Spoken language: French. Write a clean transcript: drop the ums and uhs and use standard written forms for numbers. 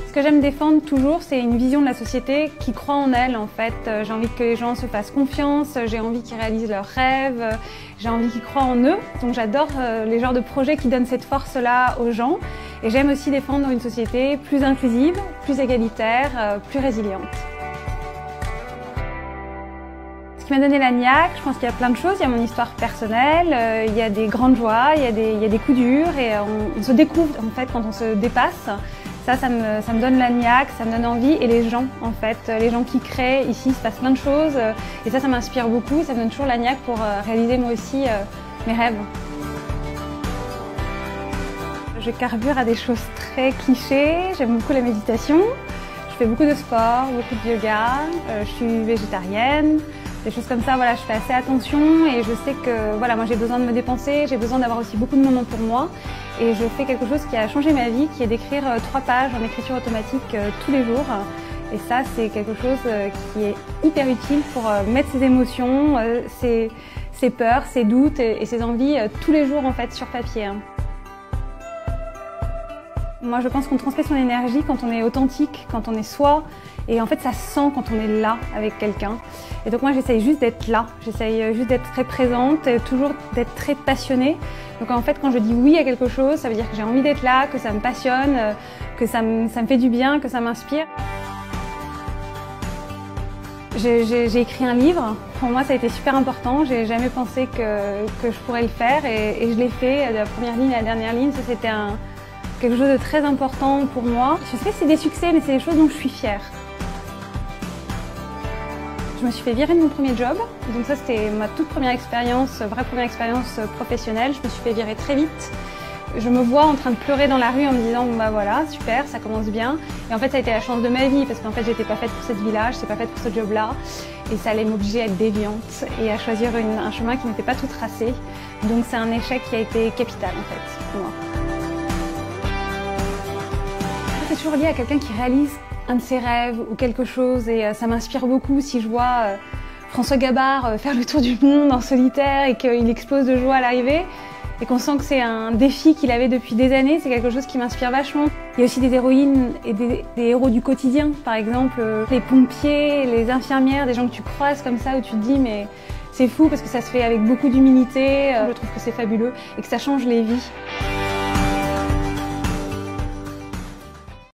Ce que j'aime défendre toujours, c'est une vision de la société qui croit en elle en fait. J'ai envie que les gens se fassent confiance, j'ai envie qu'ils réalisent leurs rêves, j'ai envie qu'ils croient en eux. Donc j'adore les genres de projets qui donnent cette force-là aux gens. Et j'aime aussi défendre une société plus inclusive, plus égalitaire, plus résiliente. Ce qui m'a donné la niaque, je pense qu'il y a plein de choses. Il y a mon histoire personnelle, il y a des grandes joies, il y a des coups durs et on se découvre en fait quand on se dépasse. Ça me donne la niaque, ça me donne envie et les gens en fait, les gens qui créent, ici il se passe plein de choses et ça m'inspire beaucoup, ça me donne toujours la niaque pour réaliser moi aussi mes rêves. Je carbure à des choses très clichés, j'aime beaucoup la méditation, je fais beaucoup de sport, beaucoup de yoga, je suis végétarienne. Des choses comme ça, voilà, je fais assez attention et je sais que voilà, moi j'ai besoin de me dépenser, j'ai besoin d'avoir aussi beaucoup de moments pour moi et je fais quelque chose qui a changé ma vie, qui est d'écrire 3 pages en écriture automatique tous les jours. Et ça, c'est quelque chose qui est hyper utile pour mettre ses émotions, ses peurs, ses doutes et ses envies tous les jours en fait sur papier. Moi, je pense qu'on transmet son énergie quand on est authentique, quand on est soi. Et en fait, ça se sent quand on est là avec quelqu'un. Et donc moi, j'essaye juste d'être là. J'essaye juste d'être très présente, toujours d'être très passionnée. Donc en fait, quand je dis oui à quelque chose, ça veut dire que j'ai envie d'être là, que ça me passionne, que ça me fait du bien, que ça m'inspire. J'ai écrit un livre. Pour moi, ça a été super important. J'ai jamais pensé que je pourrais le faire et je l'ai fait de la première ligne à la dernière ligne. Ça, c'était quelque chose de très important pour moi. Je sais que c'est des succès, mais c'est des choses dont je suis fière. Je me suis fait virer de mon premier job, donc ça c'était ma toute première expérience, vraie première expérience professionnelle. Je me suis fait virer très vite. Je me vois en train de pleurer dans la rue en me disant bon bah voilà, super, ça commence bien. Et en fait ça a été la chance de ma vie parce qu'en fait j'étais pas faite pour cette vie-là, j'étais pas faite pour ce job-là. Et ça allait m'obliger à être déviante et à choisir un chemin qui n'était pas tout tracé. Donc c'est un échec qui a été capital en fait pour moi. C'est toujours lié à quelqu'un qui réalise un de ses rêves ou quelque chose et ça m'inspire beaucoup si je vois François Gabard faire le tour du monde en solitaire et qu'il explose de joie à l'arrivée et qu'on sent que c'est un défi qu'il avait depuis des années, c'est quelque chose qui m'inspire vachement. Il y a aussi des héroïnes et des héros du quotidien, par exemple les pompiers, les infirmières, des gens que tu croises comme ça où tu te dis mais c'est fou parce que ça se fait avec beaucoup d'humilité, je trouve que c'est fabuleux et que ça change les vies.